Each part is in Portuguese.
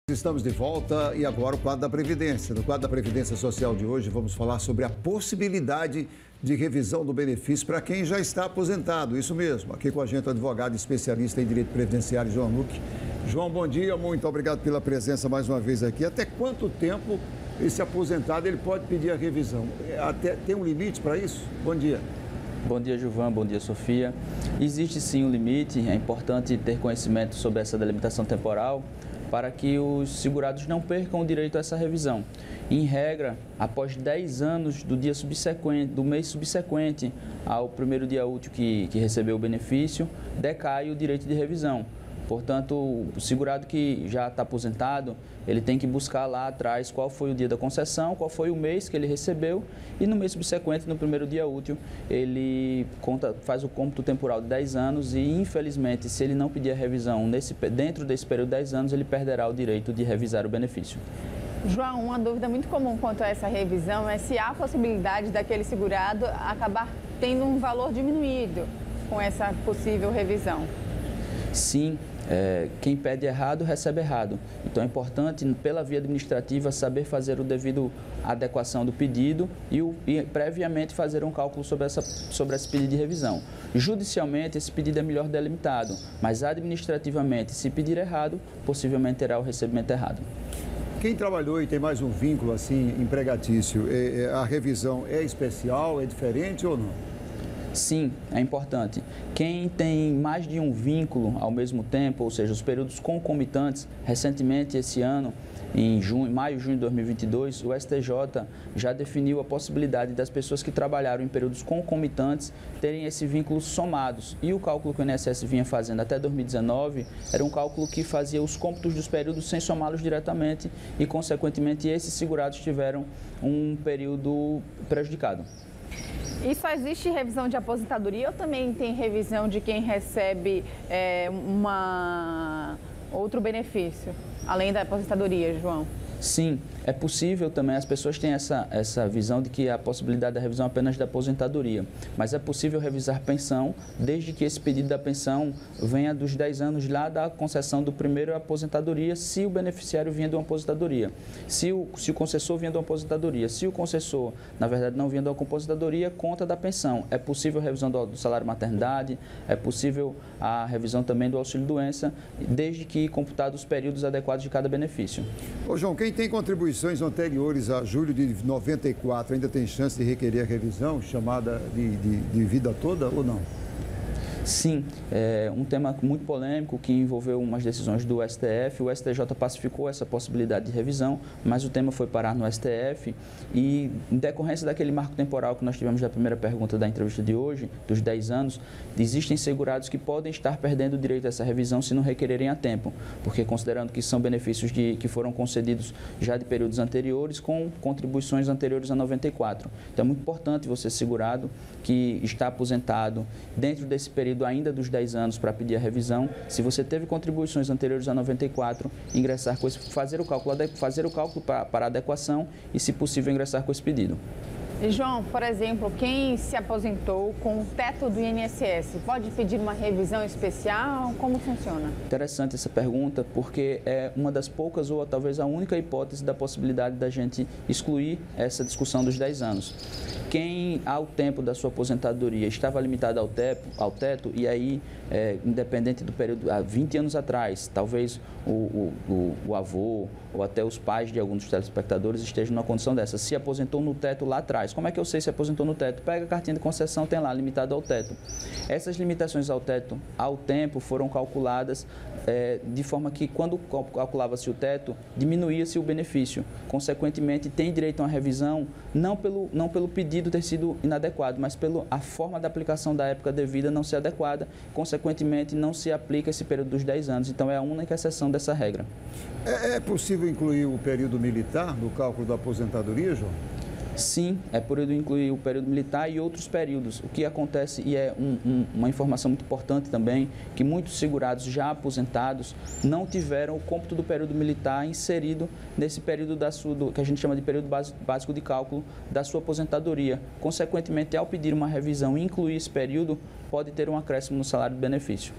Estamos de volta e agora o quadro da Previdência. No quadro da Previdência Social de hoje, vamos falar sobre a possibilidade de revisão do benefício para quem já está aposentado. Isso mesmo. Aqui com a gente o advogado especialista em direito previdenciário, João Luque. João, bom dia. Muito obrigado pela presença mais uma vez aqui. Até quanto tempo esse aposentado ele pode pedir a revisão? Tem um limite para isso? Bom dia. Bom dia, Gilvan. Bom dia, Sofia. Existe sim um limite. É importante ter conhecimento sobre essa delimitação temporal para que os segurados não percam o direito a essa revisão. Em regra, após 10 anos do dia subsequente, do mês subsequente ao primeiro dia útil que recebeu o benefício, decai o direito de revisão. Portanto, o segurado que já está aposentado, ele tem que buscar lá atrás qual foi o dia da concessão, qual foi o mês que ele recebeu e no mês subsequente, no primeiro dia útil, ele faz o cômputo temporal de 10 anos e, infelizmente, se ele não pedir a revisão dentro desse período de 10 anos, ele perderá o direito de revisar o benefício. João, uma dúvida muito comum quanto a essa revisão é se há possibilidade daquele segurado acabar tendo um valor diminuído com essa possível revisão. Sim. Quem pede errado, recebe errado. Então, é importante, pela via administrativa, saber fazer o devido adequação do pedido e previamente fazer um cálculo sobre esse pedido de revisão. Judicialmente, esse pedido é melhor delimitado, mas administrativamente, se pedir errado, possivelmente terá o recebimento errado. Quem trabalhou e tem mais um vínculo assim empregatício, a revisão é especial, é diferente ou não? Sim, é importante. Quem tem mais de um vínculo ao mesmo tempo, ou seja, os períodos concomitantes, recentemente esse ano, em maio e junho de 2022, o STJ já definiu a possibilidade das pessoas que trabalharam em períodos concomitantes terem esse vínculo somados. E o cálculo que o INSS vinha fazendo até 2019 era um cálculo que fazia os cômputos dos períodos sem somá-los diretamente e, consequentemente, esses segurados tiveram um período prejudicado. E só existe revisão de aposentadoria ou também tem revisão de quem recebe outro benefício, além da aposentadoria, João? Sim, é possível também, as pessoas têm essa visão de que a possibilidade da revisão é apenas da aposentadoria, mas é possível revisar pensão desde que esse pedido da pensão venha dos 10 anos lá da concessão do primeiro aposentadoria, se o beneficiário vinha de uma aposentadoria, se o concessor vinha de uma aposentadoria, se o concessor, na verdade, não vinha de uma aposentadoria, conta da pensão. É possível a revisão do salário maternidade, é possível a revisão também do auxílio-doença, desde que computados os períodos adequados de cada benefício. Ô, João, quem tem contribuições anteriores a julho de 94 ainda tem chance de requerer a revisão, chamada de vida toda ou não? Sim, é um tema muito polêmico que envolveu umas decisões do STF. O STJ pacificou essa possibilidade de revisão, mas o tema foi parar no STF e, em decorrência daquele marco temporal que nós tivemos da primeira pergunta da entrevista de hoje, dos 10 anos, existem segurados que podem estar perdendo o direito a essa revisão se não requererem a tempo, porque considerando que são benefícios que foram concedidos já de períodos anteriores com contribuições anteriores a 94. Então, é muito importante você, segurado, que está aposentado dentro desse período ainda dos 10 anos para pedir a revisão, se você teve contribuições anteriores a 94, ingressar com esse, fazer o cálculo para adequação e, se possível, ingressar com esse pedido. E, João, por exemplo, quem se aposentou com o teto do INSS, pode pedir uma revisão especial? Como funciona? Interessante essa pergunta, porque é uma das poucas ou talvez a única hipótese da possibilidade da gente excluir essa discussão dos 10 anos. Quem, ao tempo da sua aposentadoria, estava limitado ao teto e aí, independente do período, há 20 anos atrás, talvez o avô ou até os pais de alguns dos telespectadores estejam numa condição dessa, se aposentou no teto lá atrás. Como é que eu sei se aposentou no teto? Pega a cartinha de concessão, tem lá, limitado ao teto. Essas limitações ao teto, ao tempo, foram calculadas de forma que, quando calculava-se o teto, diminuía-se o benefício. Consequentemente, tem direito a uma revisão, não pelo pedido ter sido inadequado, mas pela forma da aplicação da época devida não ser adequada. Consequentemente, não se aplica esse período dos 10 anos. Então, é a única exceção dessa regra. É possível incluir o período militar no cálculo da aposentadoria, João? Sim, é por incluir o período militar e outros períodos. O que acontece, e é uma informação muito importante também, que muitos segurados já aposentados não tiveram o cômputo do período militar inserido nesse período que a gente chama de período básico de cálculo da sua aposentadoria. Consequentemente, ao pedir uma revisão e incluir esse período, pode ter um acréscimo no salário de benefício.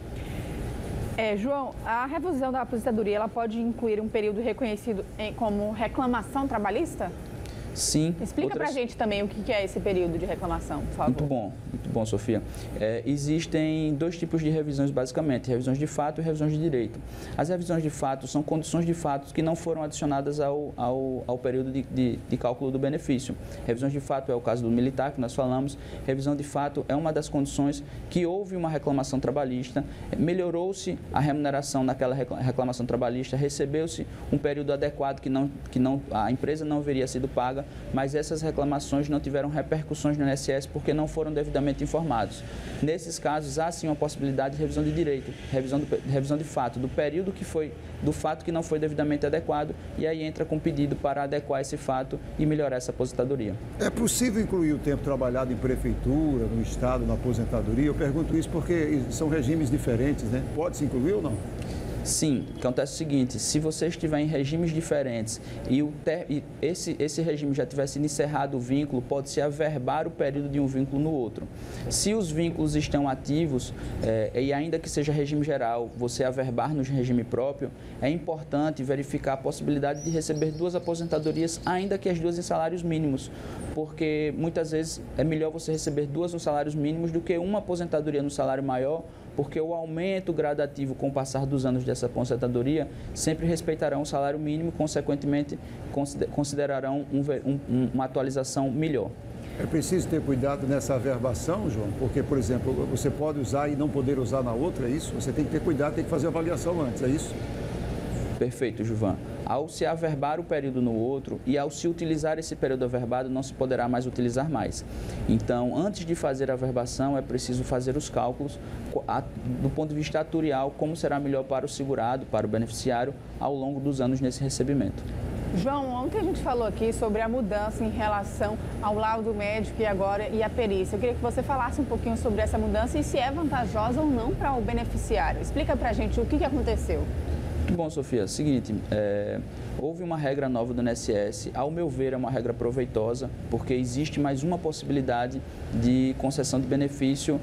João, a revisão da aposentadoria, ela pode incluir um período reconhecido como reclamação trabalhista? Sim. Explica para a gente também o que é esse período de reclamação, por favor. Muito bom, Sofia. Existem dois tipos de revisões, basicamente, revisões de fato e revisões de direito. As revisões de fato são condições de fato que não foram adicionadas ao período de cálculo do benefício. Revisões de fato é o caso do militar, que nós falamos. Revisão de fato é uma das condições que houve uma reclamação trabalhista, melhorou-se a remuneração naquela reclamação trabalhista, recebeu-se um período adequado que a empresa não haveria sido paga, mas essas reclamações não tiveram repercussões no INSS porque não foram devidamente informados. Nesses casos, há sim uma possibilidade de revisão de direito, revisão de fato, do período do fato que não foi devidamente adequado, e aí entra com pedido para adequar esse fato e melhorar essa aposentadoria. É possível incluir o tempo trabalhado em prefeitura, no Estado, na aposentadoria? Eu pergunto isso porque são regimes diferentes, né? Pode-se incluir ou não? Sim, acontece o seguinte, se você estiver em regimes diferentes e esse regime já tiver sido encerrado o vínculo, pode-se averbar o período de um vínculo no outro. Se os vínculos estão ativos, e ainda que seja regime geral, você averbar no regime próprio, é importante verificar a possibilidade de receber duas aposentadorias, ainda que as duas em salários mínimos, porque muitas vezes é melhor você receber duas nos salários mínimos do que uma aposentadoria no salário maior, porque o aumento gradativo com o passar dos anos dessa aposentadoria sempre respeitarão o salário mínimo e, consequentemente, considerarão uma atualização melhor. É preciso ter cuidado nessa averbação, João, porque, por exemplo, você pode usar e não poder usar na outra, é isso? Você tem que ter cuidado, tem que fazer a avaliação antes, é isso? Perfeito, Gilvan. Ao se averbar o período no outro e ao se utilizar esse período averbado, não se poderá mais utilizar mais. Então, antes de fazer a averbação, é preciso fazer os cálculos do ponto de vista atuarial, como será melhor para o segurado, para o beneficiário, ao longo dos anos nesse recebimento. João, ontem a gente falou aqui sobre a mudança em relação ao laudo médico e a perícia. Eu queria que você falasse um pouquinho sobre essa mudança e se é vantajosa ou não para o beneficiário. Explica para a gente o que aconteceu. Muito bom, Sofia. Seguinte, houve uma regra nova do INSS, ao meu ver é uma regra proveitosa, porque existe mais uma possibilidade de concessão de benefício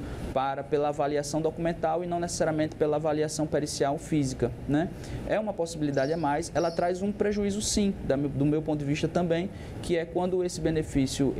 pela avaliação documental e não necessariamente pela avaliação pericial física, né? É uma possibilidade a mais, ela traz um prejuízo sim, do meu ponto de vista também, que é quando esse benefício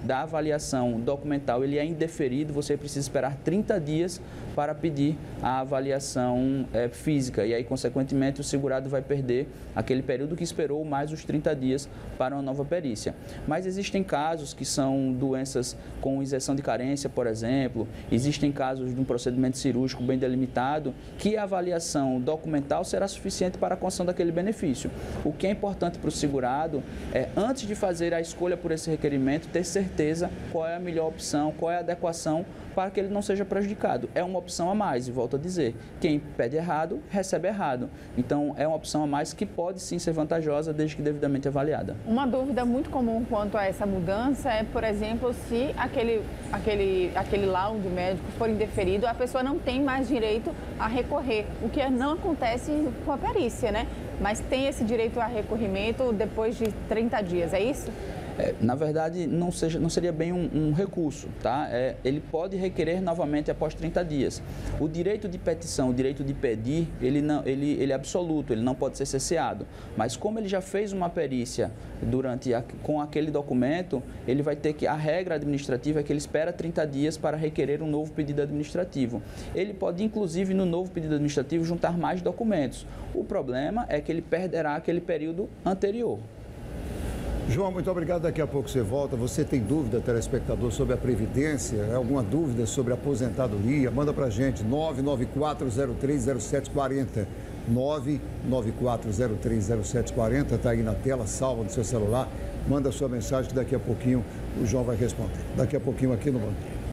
da avaliação documental ele é indeferido, você precisa esperar 30 dias para pedir a avaliação física e aí, consequentemente, o segurado vai perder aquele período que esperou mais os 30 dias para uma nova perícia. Mas existem casos que são doenças com isenção de carência, por exemplo, existem casos de um procedimento cirúrgico bem delimitado que a avaliação documental será suficiente para a concessão daquele benefício. O que é importante para o segurado é, antes de fazer a escolha por esse requerimento, ter certeza qual é a melhor opção, qual é a adequação para que ele não seja prejudicado. É uma opção a mais, e volto a dizer, quem pede errado, recebe errado. Então, é uma opção a mais que pode sim ser vantajosa, desde que devidamente avaliada. Uma dúvida muito comum quanto a essa mudança é, por exemplo, se aquele laudo médico for indeferido, a pessoa não tem mais direito a recorrer, o que não acontece com a perícia, né? Mas tem esse direito a recorrimento depois de 30 dias, é isso? Na verdade, não seria bem um recurso, tá? Ele pode requerer novamente após 30 dias. O direito de petição, o direito de pedir, ele é absoluto, ele não pode ser cesseado. Mas como ele já fez uma perícia com aquele documento, ele vai ter que, a regra administrativa é que ele espera 30 dias para requerer um novo pedido administrativo. Ele pode, inclusive, no novo pedido administrativo, juntar mais documentos. O problema é que ele perderá aquele período anterior. João, muito obrigado. Daqui a pouco você volta. Você tem dúvida, telespectador, sobre a Previdência? Alguma dúvida sobre a aposentadoria? Manda para a gente, 994030740. 994030740, está aí na tela, salva no seu celular. Manda a sua mensagem que daqui a pouquinho o João vai responder. Daqui a pouquinho aqui no Banco.